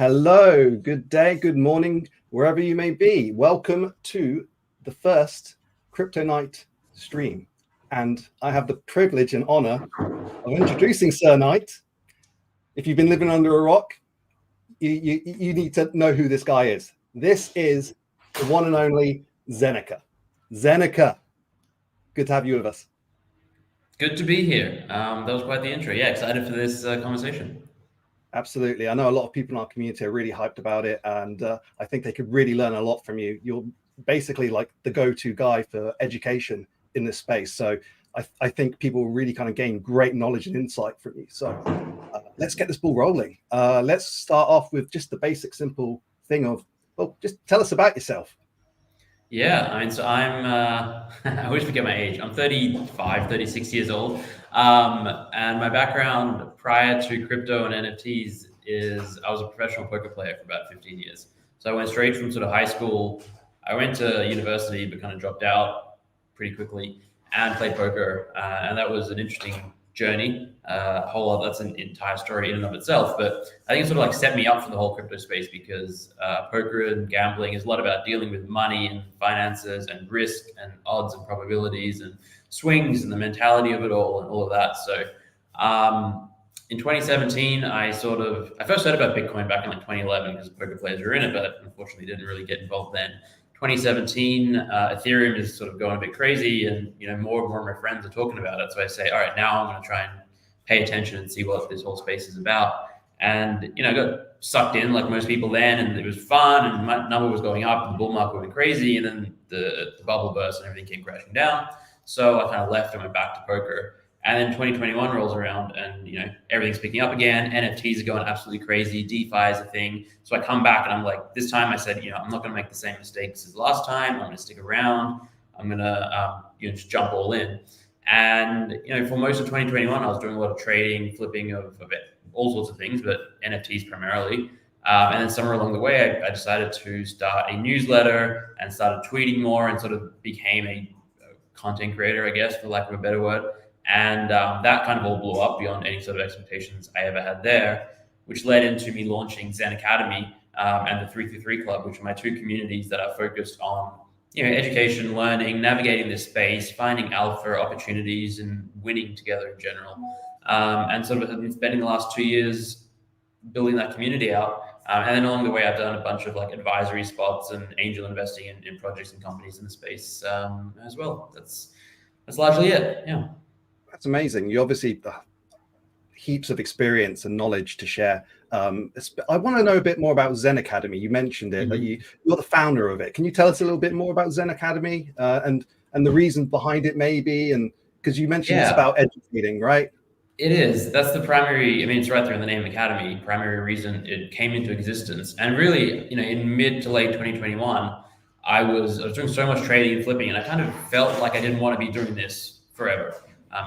Hello, good day, good morning, wherever you may be. Welcome to the first Cryptoknight stream. And I have the privilege and honor of introducing Sir Knight. If you've been living under a rock, you need to know who this guy is. This is the one and only Zeneca. Zeneca, good to have you with us. Good to be here. That was quite the intro. Yeah, excited for this conversation. Absolutely. I know a lot of people in our community are really hyped about it, and I think they could really learn a lot from you. You're basically like the go-to guy for education in this space. So I think people will really kind of gain great knowledge and insight from you. So let's get this ball rolling. Let's start off with just the basic, simple thing of, well, just tell us about yourself. Yeah, I mean, so I'm, I always forget my age. I'm 35, 36 years old. And my background prior to crypto and NFTs is I was a professional poker player for about 15 years. So I went straight from sort of high school. I went to university, but kind of dropped out pretty quickly and played poker. And that was an interesting journey. A whole lot, that's an entire story in and of itself. But I think it sort of like set me up for the whole crypto space because poker and gambling is a lot about dealing with money and finances and risk and odds and probabilities and swings and the mentality of it all and all of that. So in 2017, I first heard about Bitcoin back in like 2011 because poker players were in it, but unfortunately didn't really get involved then. 2017, Ethereum is sort of going a bit crazy, and more and more of my friends are talking about it. So I say, all right, now I'm going to try and pay attention and see what this whole space is about. And I got sucked in like most people then, and it was fun, and my number was going up, and the bull market went crazy, and then the bubble burst, and everything came crashing down. So I kind of left and went back to poker. And then 2021 rolls around, and everything's picking up again. NFTs are going absolutely crazy. DeFi is a thing. So I come back and I'm like, this time I said, I'm not going to make the same mistakes as last time. I'm going to stick around. I'm going to just jump all in. And for most of 2021, I was doing a lot of trading, flipping of all sorts of things, but NFTs primarily. And then somewhere along the way, I decided to start a newsletter and started tweeting more and sort of became a content creator, I guess, for lack of a better word. And that kind of all blew up beyond any sort of expectations I ever had there, which led into me launching Zen Academy and the 333 Club, which are my two communities that are focused on education, learning, navigating this space, finding alpha opportunities, and winning together in general. And sort of have been spending the last 2 years building that community out. And then along the way, I've done a bunch of like advisory spots and angel investing in projects and companies in the space as well. That's largely it. Yeah. That's amazing. You obviously heaps of experience and knowledge to share. I want to know a bit more about Zen Academy. You mentioned it, that you're the founder of it. Can you tell us a little bit more about Zen Academy and the reason behind it, maybe? And because you mentioned it's about educating, right? It is. That's the primary. I mean, it's right there in the name Academy. Primary reason it came into existence, and really, in mid to late 2021, I was doing so much trading and flipping, and I kind of felt like I didn't want to be doing this forever.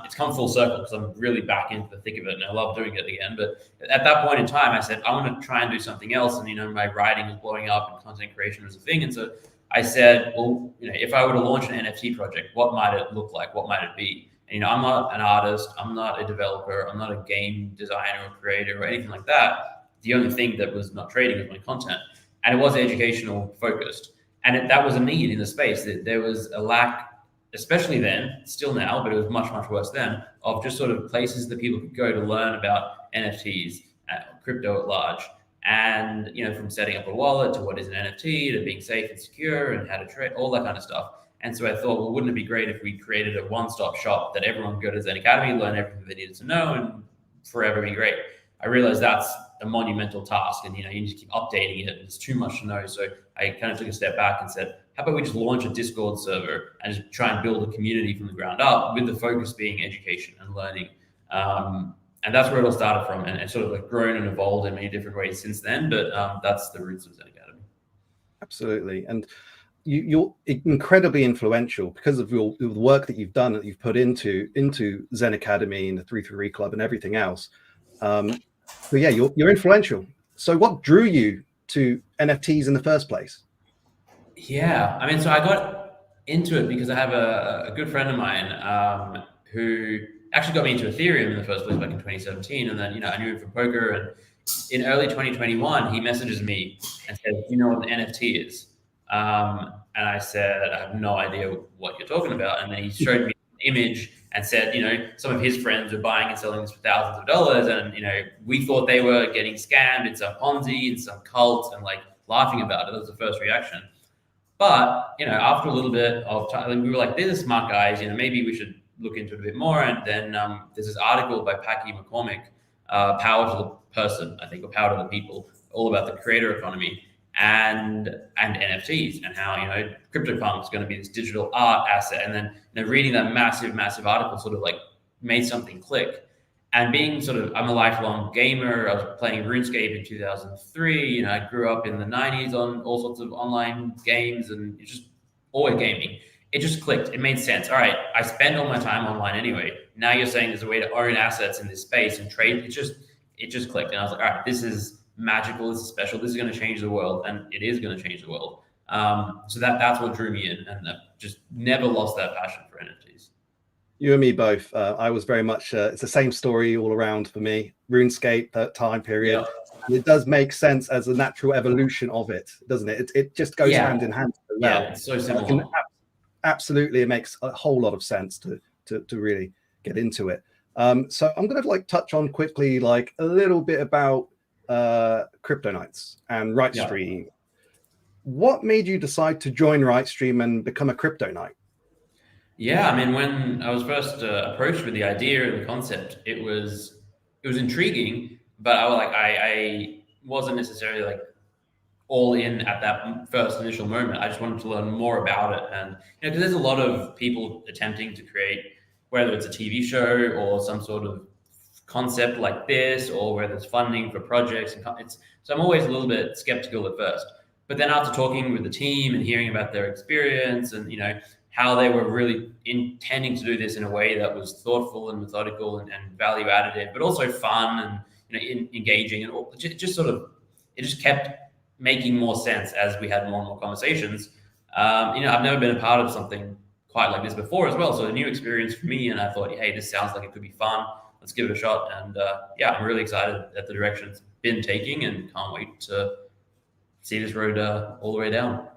It's come full circle because I'm really back into the thick of it and I love doing it again. But at that point in time, I said, I want to try and do something else. And, my writing was blowing up and content creation was a thing. And so I said, well, if I were to launch an NFT project, what might it look like? What might it be? And, I'm not an artist. I'm not a developer. I'm not a game designer or creator or anything like that. The only thing that was not trading was my content. And it was educational focused. And that was a need in the space. There was a lack, especially then, still now, but it was much, much worse then, of just sort of places that people could go to learn about NFTs, crypto at large. And, from setting up a wallet to what is an NFT to being safe and secure and how to trade, all that kind of stuff. And so I thought, well, wouldn't it be great if we created a one-stop shop that everyone could go to Zen Academy, learn everything they needed to know, and forever be great. I realized that's a monumental task, and, you need to keep updating it. It's too much to know. So I kind of took a step back and said, how about we just launch a Discord server and just try and build a community from the ground up, with the focus being education and learning. And that's where it all started from, and sort of like grown and evolved in many different ways since then. But that's the roots of Zen Academy. Absolutely. And you're incredibly influential because of the work that you've done, that you've put into Zen Academy and the 333 Club and everything else. So yeah, you're influential. So what drew you to NFTs in the first place? Yeah, I mean, so I got into it because I have a good friend of mine who actually got me into Ethereum in the first place back in 2017. And then, I knew him from poker, and in early 2021, he messages me and says, "Do you know what an NFT is?" And I said, "I have no idea what you're talking about." And then he showed me an image and said, some of his friends were buying and selling this for thousands of dollars. And, we thought they were getting scammed in some Ponzi, in some cult, and like laughing about it. That was the first reaction. But, after a little bit of time, we were like, these are smart guys, maybe we should look into it a bit more. And then there's this article by Packy McCormick, Power to the Person, I think, or Power to the People, all about the creator economy and NFTs and how, CryptoPunk is going to be this digital art asset. And then, reading that massive article sort of like made something click. And being I'm a lifelong gamer. I was playing RuneScape in 2003. I grew up in the 90s on all sorts of online games and just always gaming. It just clicked. It made sense. All right, I spend all my time online anyway. Now you're saying there's a way to own assets in this space and trade. It just clicked. And I was like, all right, this is magical. This is special. This is going to change the world. And it is going to change the world. So that's what drew me in. And I've just never lost that passion for NFTs. You and me both. I was very much, it's the same story all around for me. RuneScape, that time period. Yeah. And it does make sense as a natural evolution of it, doesn't it? It just goes hand in hand. Yeah, it's so simple. Absolutely, it makes a whole lot of sense to really get into it. So I'm going to touch on quickly a little bit about Cryptoknights and ritestream. Yeah. What made you decide to join ritestream and become a Cryptoknight? Yeah, I mean, when I was first approached with the idea and the concept, it was intriguing, but I wasn't necessarily all in at that first initial moment. I just wanted to learn more about it, and because there's a lot of people attempting to create, whether it's a TV show or some sort of concept like this, or whether it's funding for projects, so I'm always a little bit skeptical at first. But then after talking with the team and hearing about their experience and how they were really intending to do this in a way that was thoughtful and methodical and value additive, but also fun and engaging, and it just kept making more sense as we had more and more conversations. I've never been a part of something quite like this before as well, so a new experience for me. And I thought, hey, this sounds like it could be fun. Let's give it a shot. And I'm really excited at the direction it's been taking, and can't wait to see this road all the way down.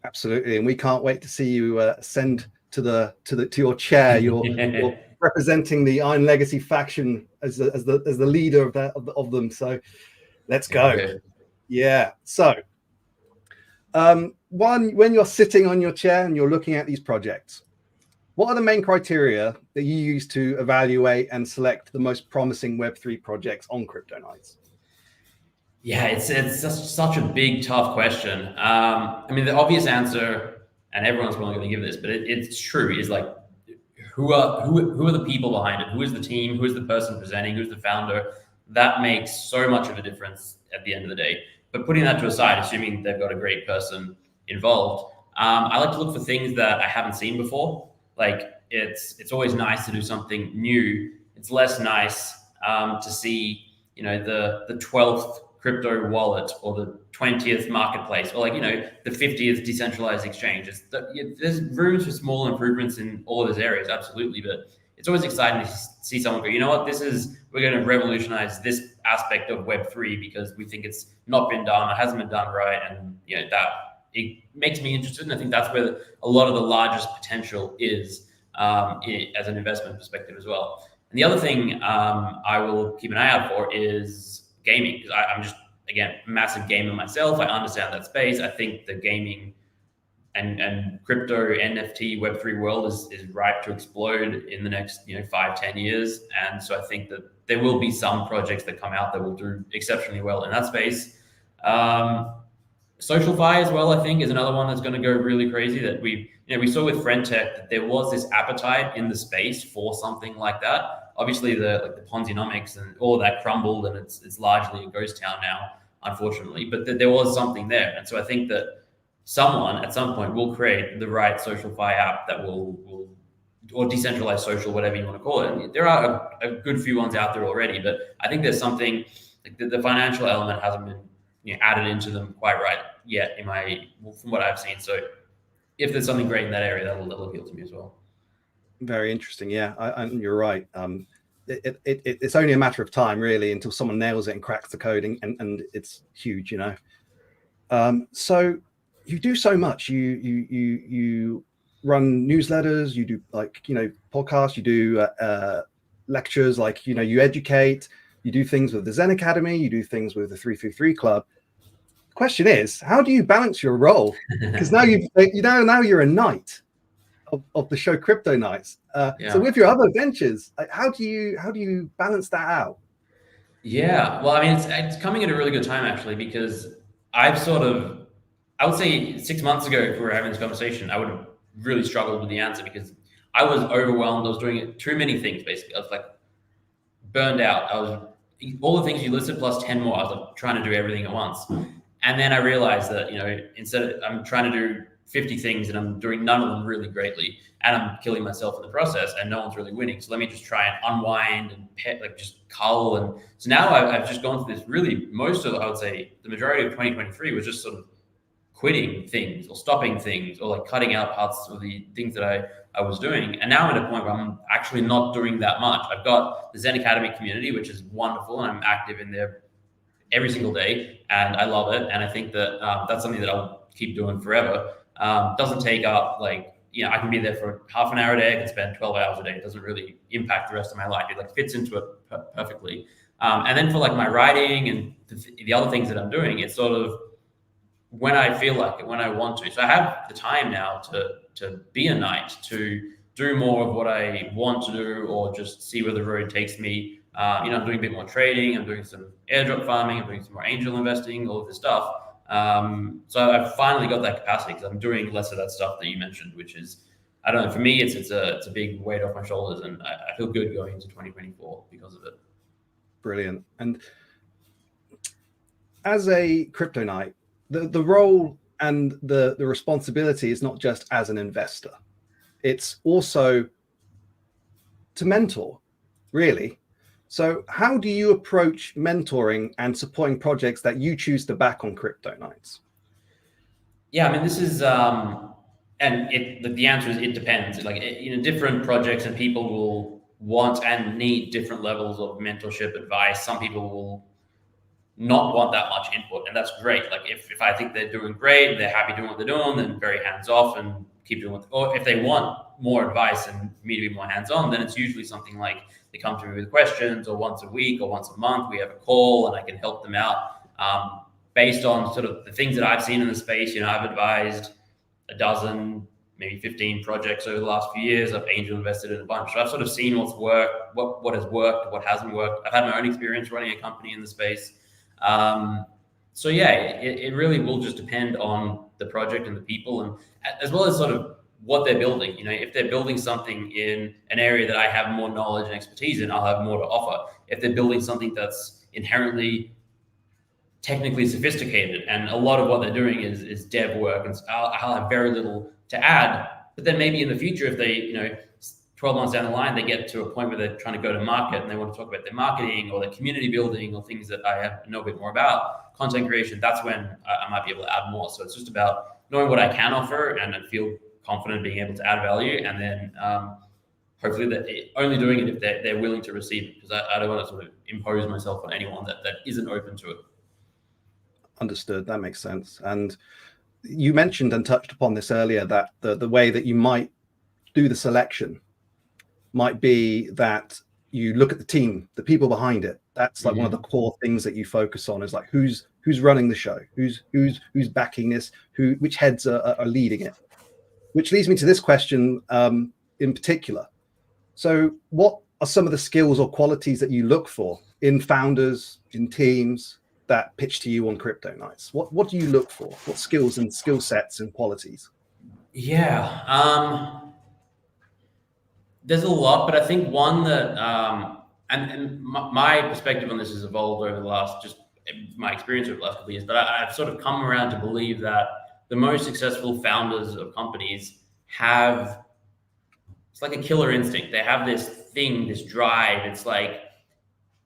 Absolutely, and we can't wait to see you ascend to your chair. You're representing the Iron Legacy faction as the leader of them. So let's go. Okay. Yeah. So when you're sitting on your chair and you're looking at these projects, what are the main criteria that you use to evaluate and select the most promising Web3 projects on Cryptoknights? Yeah, it's just such a big, tough question. I mean, the obvious answer, and everyone's probably going to give this, but it's true, is who are the people behind it? Who is the team? Who is the person presenting? Who's the founder? That makes so much of a difference at the end of the day. But putting that to a side, assuming they've got a great person involved, I like to look for things that I haven't seen before. It's always nice to do something new. It's less nice to see the 12th crypto wallet or the 20th marketplace, or the 50th decentralized exchange. There's room for small improvements in all of those areas, absolutely, but it's always exciting to see someone go, you know what, we're going to revolutionize this aspect of Web3 because we think it's not been done, it hasn't been done right, and that it makes me interested, and I think that's where a lot of the largest potential is as an investment perspective as well. And the other thing I will keep an eye out for is gaming, because I'm just, again, a massive gamer myself. I understand that space. I think the gaming and crypto, NFT, Web3 world is ripe to explode in the next 5-10 years. And so I think that there will be some projects that come out that will do exceptionally well in that space. SocialFi as well, I think, is another one that's going to go really crazy. That we saw with Friendtech that there was this appetite in the space for something like that. Obviously, the Ponzinomics and all of that crumbled, and it's largely a ghost town now, unfortunately. But there was something there, and so I think that someone at some point will create the right SocialFi app that will or decentralized social, whatever you want to call it. And there are a good few ones out there already, but I think there's something the financial element hasn't been added into them quite right yet from what I've seen. So if there's something great in that area, that'll appeal to me as well. Very interesting. Yeah, and you're right. it's only a matter of time really until someone nails it and cracks the coding, and it's huge, you know. So you do so much. You run newsletters, you do, like, you know, podcasts, you do lectures, like, you know, you educate, you do things with the Zen Academy, you do things with the 333 Club. The question is, how do you balance your role? Because now now you're a knight of the show Cryptoknights. So with your other ventures, like, how do you balance that out? Yeah, well, I mean, it's coming at a really good time actually, because I've sort of, I would say 6 months ago, if we were having this conversation, I would have really struggled with the answer because I was overwhelmed. I was doing too many things basically. I was like burned out. I was all the things you listed plus 10 more. I was like trying to do everything at once. And then I realized that, you know, instead of, I'm trying to do 50 things and I'm doing none of them really greatly, and I'm killing myself in the process, and no one's really winning. So let me just try and unwind and just cull. And so now I've just gone through this really, most of, I would say the majority of 2023 was just sort of quitting things or stopping things or like cutting out parts of the things that I was doing. And now I'm at a point where I'm actually not doing that much. I've got the Zen Academy community, which is wonderful, and I'm active in there every single day, and I love it. And I think that that's something that I'll keep doing forever. Doesn't take up, like, you know, I can be there for half an hour a day. I can spend 12 hours a day. It doesn't really impact the rest of my life. It like fits into it perfectly. And then for like my writing and the other things that I'm doing, it's sort of when I feel like it, when I want to. So I have the time now to be a knight, to do more of what I want to do, or just see where the road takes me. You know, I'm doing a bit more trading. I'm doing some airdrop farming. I'm doing some more angel investing, all of this stuff. So I've finally got that capacity because I'm doing less of that stuff that you mentioned, which is, I don't know, for me, it's a big weight off my shoulders, and I feel good going into 2024 because of it. Brilliant. And as a crypto knight, the role and the responsibility is not just as an investor, it's also to mentor, really. So how do you approach mentoring and supporting projects that you choose to back on Cryptoknights? Yeah, I mean, this is, and the answer is it depends. Like, you know, different projects and people will want and need different levels of mentorship advice. Some people will not want that much input, and that's great. Like, if I think they're doing great, they're happy doing what they're doing, then very hands off and keep doing what. Or if they want more advice and me to be more hands on, then it's usually something like they come to me with questions, or once a week or once a month we have a call and I can help them out based on sort of the things that I've seen in the space. You know, I've advised a dozen, maybe 15 projects over the last few years. I've angel invested in a bunch. So I've sort of seen what's worked, what has worked, what hasn't worked. I've had my own experience running a company in the space. So yeah, it really will just depend on the project and the people, and as well as sort of what they're building. You know, if they're building something in an area that I have more knowledge and expertise in, I'll have more to offer. If they're building something that's inherently technically sophisticated and a lot of what they're doing is dev work, and I'll have very little to add. But then maybe in the future, if they, you know, 12 months down the line, they get to a point where they're trying to go to market and they want to talk about their marketing or their community building or things that I know a bit more about, content creation, that's when I might be able to add more. So it's just about knowing what I can offer and I feel confident being able to add value, and then hopefully that only doing it if they're willing to receive it, because I don't want to sort of impose myself on anyone that isn't open to it. Understood. That makes sense. And you mentioned and touched upon this earlier, that the way that you might do the selection might be that you look at the team, the people behind it. That's like one of the core things that you focus on, is like who's running the show, who's backing this, which heads are leading it. Which leads me to this question in particular. So what are some of the skills or qualities that you look for in founders, in teams that pitch to you on Cryptoknights? What do you look for? What skills and skill sets and qualities? Yeah, there's a lot, but I think one that, and my perspective on this has evolved over the last, just my experience over the last couple of years, but I've sort of come around to believe that the most successful founders of companies have, it's like a killer instinct. They have this thing, this drive. It's like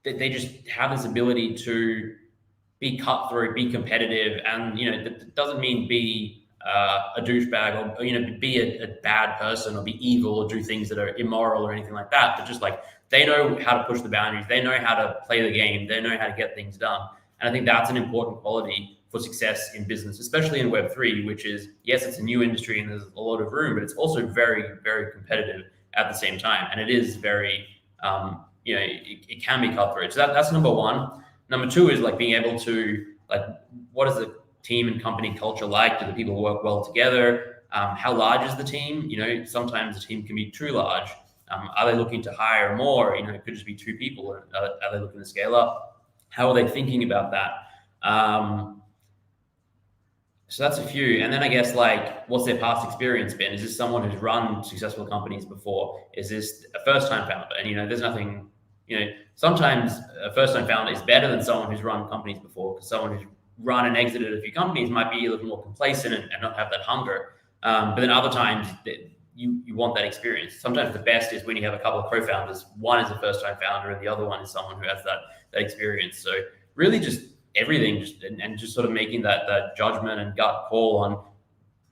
they just have this ability to be cutthroat, be competitive. And, you know, that doesn't mean be a douchebag or be a bad person or be evil or do things that are immoral or anything like that, but just like they know how to push the boundaries, they know how to play the game, they know how to get things done. And I think that's an important quality for success in business, especially in Web3, which is, yes, it's a new industry and there's a lot of room, but it's also very, very competitive at the same time. And it is very, it can be cutthroat. So that's number one. Number two is like being able to, like, what is the team and company culture like? Do the people work well together? How large is the team? Sometimes the team can be too large. Are they looking to hire more? It could just be 2 people. Are they looking to scale up? How are they thinking about that? So that's a few. And then I guess, like, what's their past experience been? Is this someone who's run successful companies before? Is this a first-time founder? And, there's nothing, sometimes a first-time founder is better than someone who's run companies before, because someone who's run and exited a few companies might be a little more complacent and not have that hunger. But then other times you want that experience. Sometimes the best is when you have a couple of co-founders. One is a first-time founder and the other one is someone who has that experience. So really just everything, just sort of making that judgment and gut call on,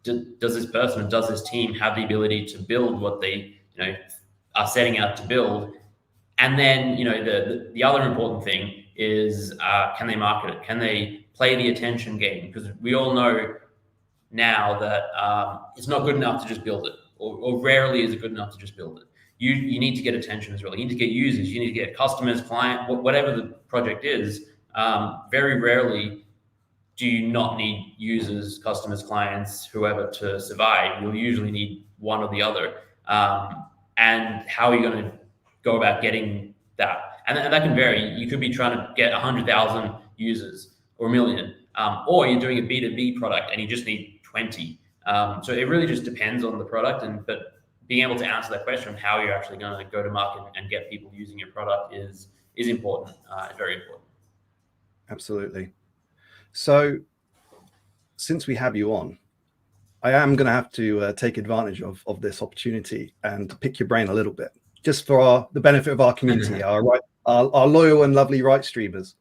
does this person, does this team have the ability to build what they are setting out to build? And then the other important thing is, can they market it? Can they play the attention game? Because we all know now that it's not good enough to just build it, or rarely is it good enough to just build it. You need to get attention as well. You need to get users, you need to get customers, client, whatever the project is. Very rarely do you not need users, customers, clients, whoever to survive. You'll usually need one or the other. And how are you going to go about getting that? And that can vary. You could be trying to get 100,000 users or 1 million, or you're doing a B2B product and you just need 20. So it really just depends on the product. But being able to answer that question, how you're actually going to go to market and get people using your product is important. It's very important. Absolutely. So since we have you on, I am going to have to take advantage of this opportunity and pick your brain a little bit, just for the benefit of our community, our loyal and lovely RITE streamers.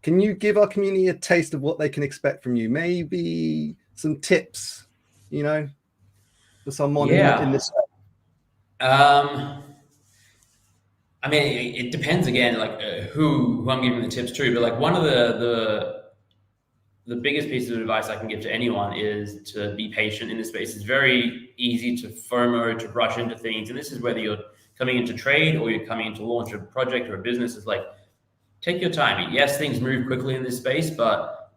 Can you give our community a taste of what they can expect from you? Maybe some tips, for someone in this. I mean, it depends again, like who I'm giving the tips to. But like one of the biggest pieces of advice I can give to anyone is to be patient in this space. It's very easy to FOMO, to rush into things, and this is whether you're coming into trade or you're coming into launch a project or a business. It's like, take your time. Yes, things move quickly in this space, but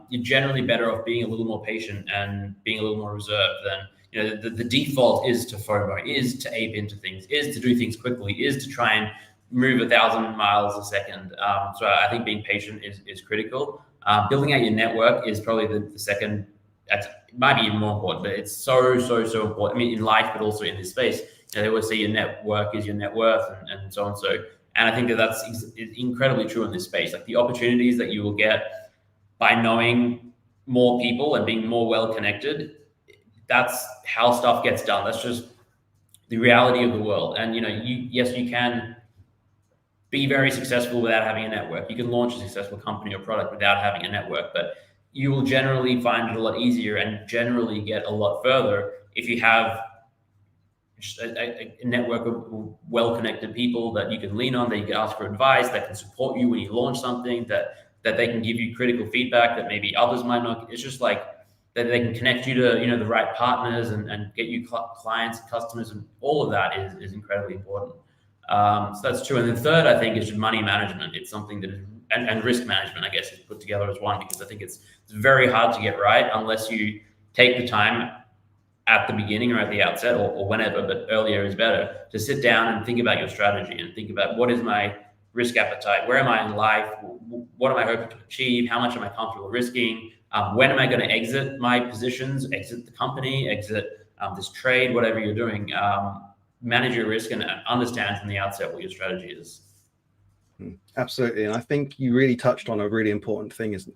you're generally better off being a little more patient and being a little more reserved than, the default is to FOMO, is to ape into things, is to do things quickly, is to try and move 1,000 miles a second. So I think being patient is critical. Building out your network is probably the second. It might be even more important, but it's so important. I mean, in life, but also in this space. They always say your network is your net worth, and so on. And I think that's incredibly true in this space. Like the opportunities that you will get by knowing more people and being more well connected, that's how stuff gets done. That's just the reality of the world. And you can be very successful without having a network. You can launch a successful company or product without having a network, but you will generally find it a lot easier and generally get a lot further if you have just a network of well-connected people that you can lean on, that you can ask for advice, that can support you when you launch something, that they can give you critical feedback that maybe others might not. It's just like that they can connect you to the right partners and get you clients, customers, and all of that is incredibly important. So that's two. And the third, I think, is money management. It's something that is, and risk management, I guess, is put together as one, because I think it's very hard to get right unless you take the time at the beginning or at the outset or whenever, but earlier is better, to sit down and think about your strategy and think about, what is my risk appetite? Where am I in life? What am I hoping to achieve? How much am I comfortable risking? When am I going to exit my positions, exit the company, exit this trade, whatever you're doing? Manage your risk and understand from the outset what your strategy is. Absolutely. And I think you really touched on a really important thing, is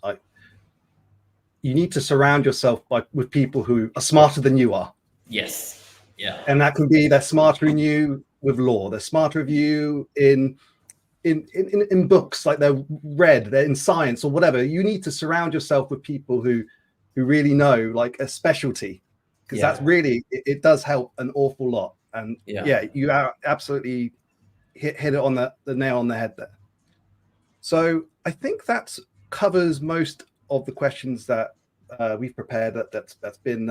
you need to surround yourself with people who are smarter than you are. Yes. Yeah. And that can be, they're smarter than you with law. They're smarter than you in books, like they're in science or whatever. You need to surround yourself with people who who really know like a specialty, because that's really it does help an awful lot. And yeah, you are absolutely hit it on the nail on the head there. So I think that covers most of the questions that we've prepared that's been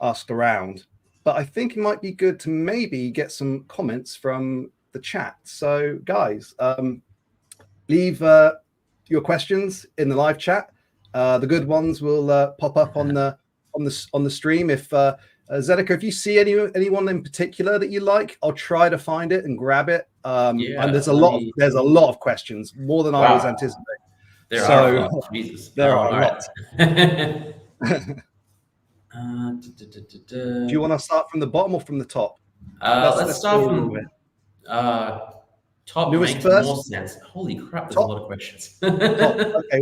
asked around. But I think it might be good to maybe get some comments from the chat. So guys, leave your questions in the live chat. The good ones will pop up on the stream. If Zeneca, if you see anyone in particular that you like, I'll try to find it and grab it. And there's a lot of questions, more than I was anticipating. There are Jesus. There are a lot. Do you want to start from the bottom or from the top? Let's start from top. Newest makes first? More sense. Holy crap! There's a lot of questions. Okay,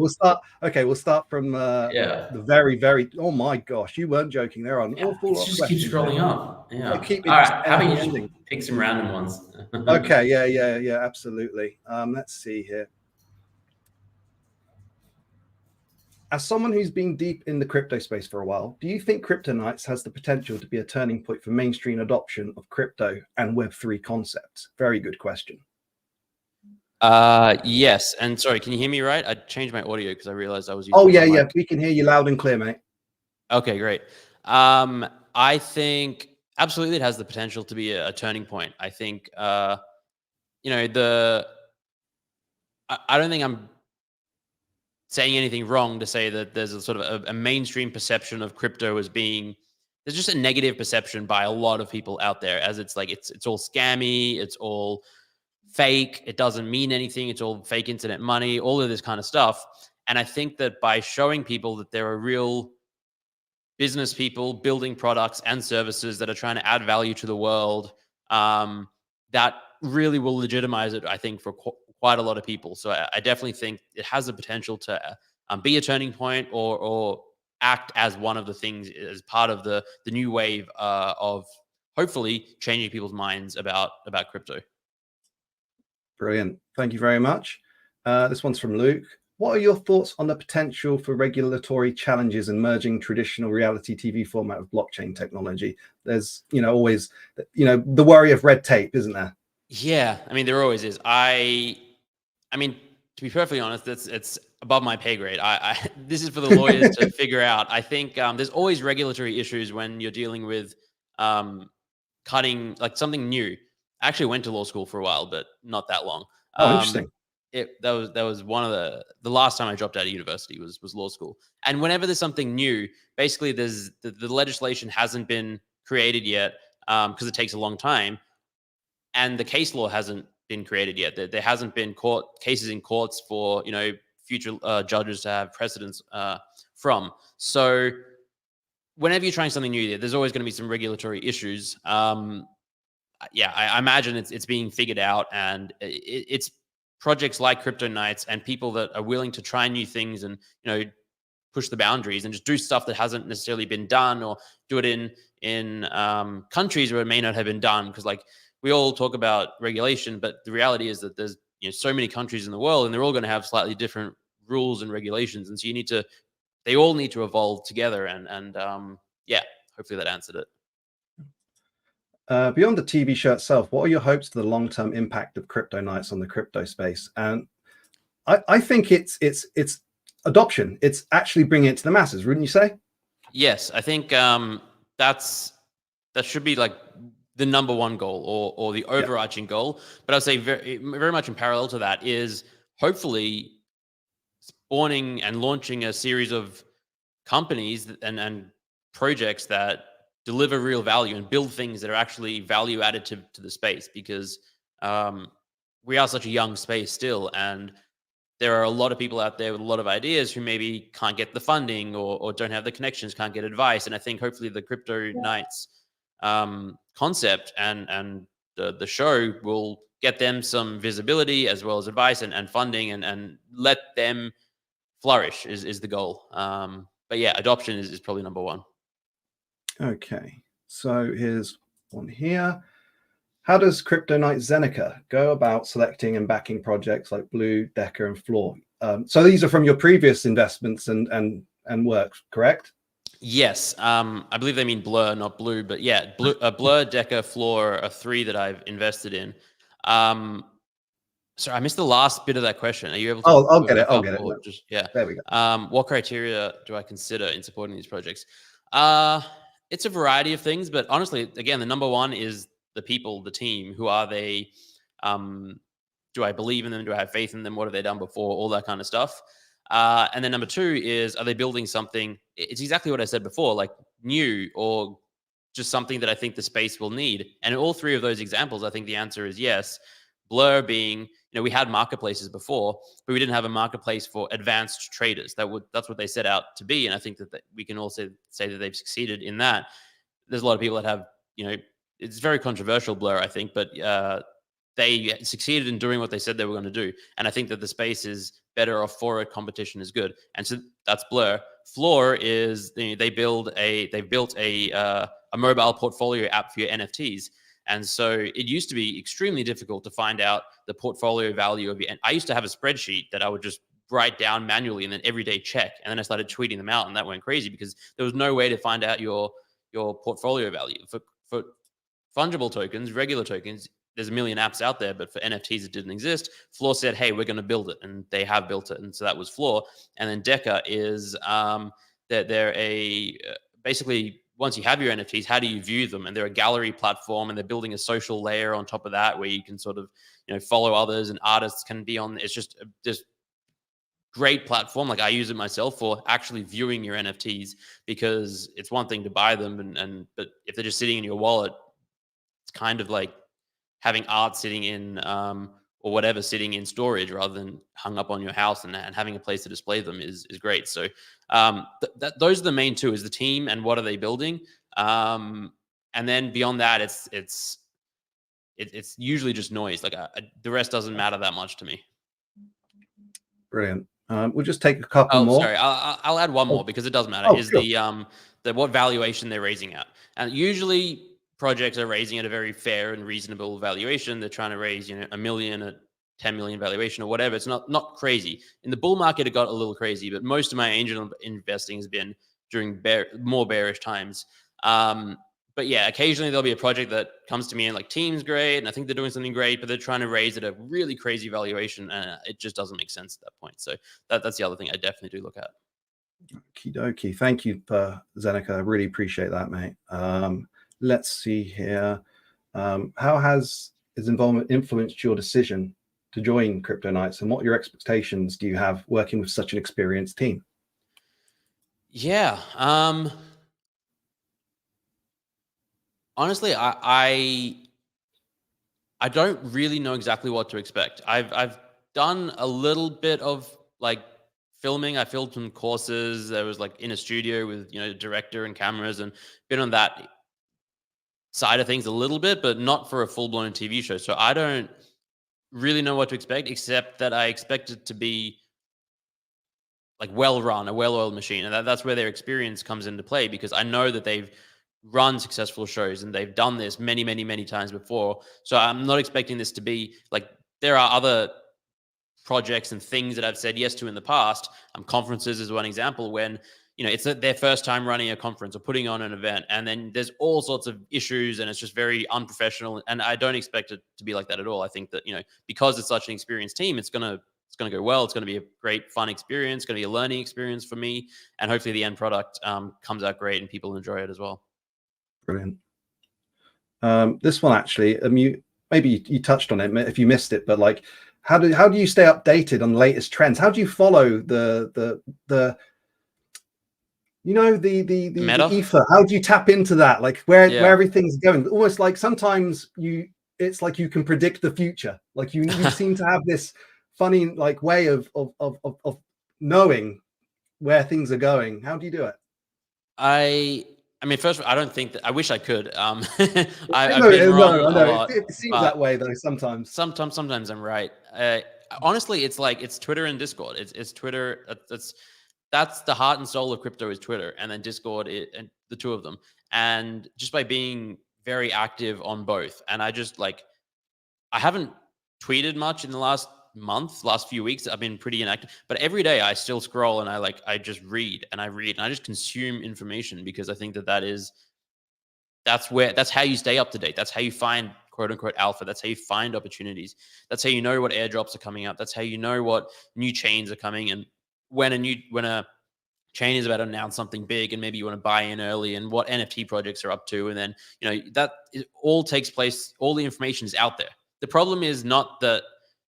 we'll start from the very, very. Oh my gosh, you weren't joking. There are an awful lot of questions. Keep scrolling up. Yeah. All right. How about you pick some random ones? Okay. Yeah. Absolutely. Let's see here. As someone who's been deep in the crypto space for a while, do you think Cryptoknights has the potential to be a turning point for mainstream adoption of crypto and Web3 concepts? Very good question. Yes. And sorry, can you hear me right? I changed my audio because I realized I was using yeah. We can hear you loud and clear, mate. Okay, great. I think absolutely it has the potential to be a turning point. I think, I don't think I'm saying anything wrong to say that there's a sort of a mainstream perception of crypto as being, there's just a negative perception by a lot of people out there, as it's like, it's all scammy, it's all fake, it doesn't mean anything, it's all fake internet money, all of this kind of stuff. And I think that by showing people that there are real business people building products and services that are trying to add value to the world, that really will legitimize it, I think, for quite a lot of people. So I definitely think it has the potential to be a turning point or act as one of the things, as part of the new wave of hopefully changing people's minds about crypto. Brilliant. Thank you very much. This one's from Luke. What are your thoughts on the potential for regulatory challenges in merging traditional reality TV format with blockchain technology? There's, always, the worry of red tape, isn't there? Yeah, I mean, there always is. I mean, to be perfectly honest, it's above my pay grade. This is for the lawyers to figure out. I think there's always regulatory issues when you're dealing with cutting like something new. I actually went to law school for a while, but not that long. Oh, interesting. That was one of the last time I dropped out of university was law school. And whenever there's something new, basically the legislation hasn't been created yet because it takes a long time, and the case law hasn't been created yet. There hasn't been cases in courts for future judges to have precedence from. So whenever you're trying something new, there's always going to be some regulatory issues. Yeah, I imagine it's being figured out, and it's projects like Cryptoknights and people that are willing to try new things and push the boundaries and just do stuff that hasn't necessarily been done, or do it in countries where it may not have been done. Because like we all talk about regulation, but the reality is that there's so many countries in the world, and they're all going to have slightly different rules and regulations, and so they all need to evolve together. And yeah, hopefully that answered it. Beyond the TV show itself, what are your hopes for the long-term impact of Cryptoknights on the crypto space? And I think it's adoption. It's actually bringing it to the masses, wouldn't you say? Yes, I think that should be like the number one goal, or the overarching goal. But I'd say very, very much in parallel to that is hopefully spawning and launching a series of companies and projects that deliver real value and build things that are actually value added to the space, because we are such a young space still, and there are a lot of people out there with a lot of ideas who maybe can't get the funding or don't have the connections, can't get advice. And I think hopefully the Cryptoknights concept and the show will get them some visibility as well as advice and funding, and let them flourish is the goal. But yeah, adoption is probably number one. Okay, so here's one here. How does Cryptoknight Zeneca go about selecting and backing projects like Blue, Decker, and Floor? So these are from your previous investments and and works, correct? Yes, I believe they mean Blur, not Blue, but yeah, Blur, Deca, Floor are 3 that I've invested in. Sorry, I missed the last bit of that question. Are you able to? I'll get it. Or just, yeah. There we go. What criteria do I consider in supporting these projects? It's a variety of things, but honestly, again, the number one is the people, the team. Who are they? Do I believe in them? Do I have faith in them? What have they done before? All that kind of stuff. And then number 2 is, are they building something? It's exactly what I said before, like new or just something that I think the space will need. And in all 3 of those examples, I think the answer is yes. Blur being, we had marketplaces before, but we didn't have a marketplace for advanced traders. That's what they set out to be. And I think that we can also say that they've succeeded in that. There's a lot of people that have, it's very controversial, Blur, I think, but they succeeded in doing what they said they were going to do. And I think that the space is better off for it. Competition is good. And so that's Blur. Floor is, they've built a mobile portfolio app for your NFTs. And so it used to be extremely difficult to find out the portfolio value of your. And I used to have a spreadsheet that I would just write down manually and then every day check. And then I started tweeting them out, and that went crazy because there was no way to find out your portfolio value. For fungible tokens, regular tokens, there's a million apps out there, but for NFTs, it didn't exist. Floor said, hey, we're going to build it. And they have built it. And so that was Floor. And then Deca is that they're basically, once you have your NFTs, how do you view them? And they're a gallery platform, and they're building a social layer on top of that where you can sort of, follow others, and artists can be on. It's just this great platform. Like, I use it myself for actually viewing your NFTs, because it's one thing to buy them, but if they're just sitting in your wallet, it's kind of like having art sitting in or whatever sitting in storage rather than hung up on your house, and having a place to display them is great. So those are the main 2, is the team and what are they building. And then beyond that, it's usually just noise. Like the rest doesn't matter that much to me. Brilliant. We'll just take a couple more. Sorry, I'll add one more because it does matter. Is sure. the what valuation they're raising at, and usually projects are raising at a very fair and reasonable valuation. They're trying to raise, $1 million at 10 million valuation or whatever. It's not crazy. In the bull market, it got a little crazy, but most of my angel investing has been during more bearish times. But yeah, occasionally there'll be a project that comes to me and like, team's great, and I think they're doing something great, but they're trying to raise at a really crazy valuation, and it just doesn't make sense at that point. So that's the other thing I definitely do look at. Okie dokie. Thank you, Zeneca. I really appreciate that, mate. Let's see here. How has his involvement influenced your decision to join Cryptoknights, and what your expectations do you have working with such an experienced team? Yeah. Honestly, I don't really know exactly what to expect. I've done a little bit of like filming. I filmed some courses. There was like in a studio with, director and cameras, and been on that side of things a little bit, but not for a full-blown TV show. So I don't really know what to expect, except that I expect it to be like well-run, a well-oiled machine. And that's where their experience comes into play, because I know that they've run successful shows and they've done this many, many, many times before. So I'm not expecting this to be like, there are other projects and things that I've said yes to in the past. Conferences is one example, when it's their first time running a conference or putting on an event, and then there's all sorts of issues, and it's just very unprofessional. And I don't expect it to be like that at all. I think that, because it's such an experienced team, it's gonna go well. It's gonna be a great, fun experience. It's gonna be a learning experience for me, and hopefully the end product comes out great and people enjoy it as well. Brilliant. This one actually, maybe you touched on it if you missed it, but like, how do you stay updated on the latest trends? How do you follow the meta? ether? How do you tap into that? Like where everything's going? Almost like sometimes it's like you can predict the future. Like you seem to have this funny like way of knowing where things are going. How do you do it? I mean, first, I don't think that. I wish I could. I've been wrong a lot. It seems that way though. Sometimes I'm right. Honestly, it's like it's Twitter and Discord. It's Twitter. That's the heart and soul of crypto is Twitter, and then Discord, and the 2 of them. And just by being very active on both, and I haven't tweeted much in the last month, last few weeks, I've been pretty inactive. But every day I still scroll and I just read and I read and I just consume information, because I think that's how you stay up to date. That's how you find quote unquote alpha. That's how you find opportunities. That's how you know what airdrops are coming up. That's how you know what new chains are coming. And when a chain is about to announce something big and maybe you want to buy in early, and what NFT projects are up to. And then, all takes place. All the information is out there. The problem is not that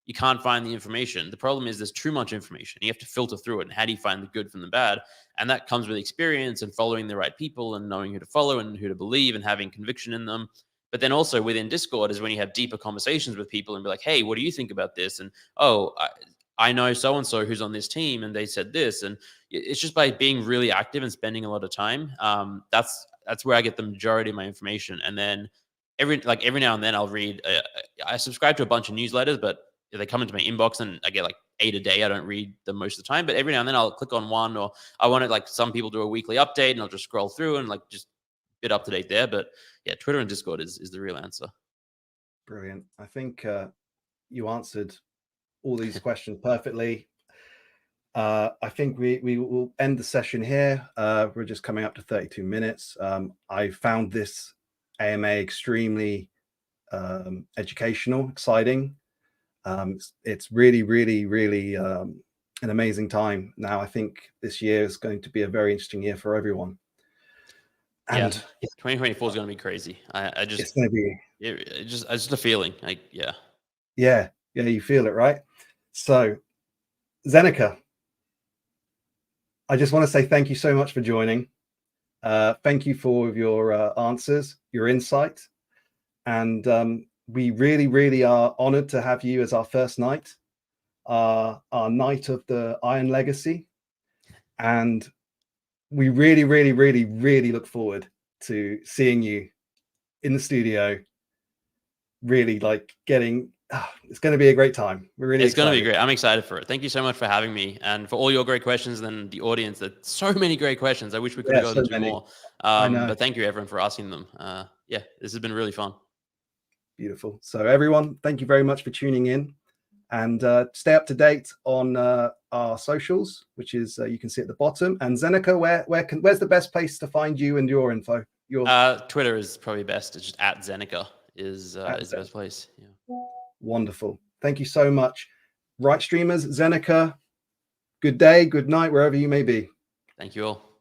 you can't find the information. The problem is there's too much information. You have to filter through it. And how do you find the good from the bad? And that comes with experience and following the right people and knowing who to follow and who to believe and having conviction in them. But then also within Discord is when you have deeper conversations with people and be like, hey, what do you think about this? And, I know so-and-so who's on this team and they said this. And it's just by being really active and spending a lot of time. That's where I get the majority of my information. And then every now and then I'll read, I subscribe to a bunch of newsletters, but they come into my inbox and I get like 8 a day. I don't read them most of the time, but every now and then I'll click on one, or I want to, like, some people do a weekly update and I'll just scroll through and just bit up to date there. But yeah, Twitter and Discord is the real answer. Brilliant. I think you answered all these questions perfectly. I think we will end the session here. We're just coming up to 32 minutes. I found this AMA extremely educational, exciting. It's really, really, really an amazing time. Now, I think this year is going to be a very interesting year for everyone. And 2024 is going to be crazy. it's going to be. It's just a feeling. Yeah, you feel it, right? So, Zeneca, I just want to say thank you so much for joining. Thank you for your answers, your insight, and we really, really are honored to have you as our first knight, our Knight of the Iron Legacy, and we really, really, really, really look forward to seeing you in the studio. Really, getting. It's going to be a great time. It's going to be great. I'm excited for it. Thank you so much for having me and for all your great questions, and the audience. There's so many great questions. I wish we could have gone into more. But thank you everyone for asking them. This has been really fun. Beautiful. So everyone, thank you very much for tuning in, and stay up to date on our socials, which is you can see at the bottom. And Zeneca, where's the best place to find you and your info? Twitter is probably best. It's just at Zeneca is the best place. Yeah. Wonderful. Thank you so much. RITE streamers, Zeneca, good day, good night, wherever you may be. Thank you all.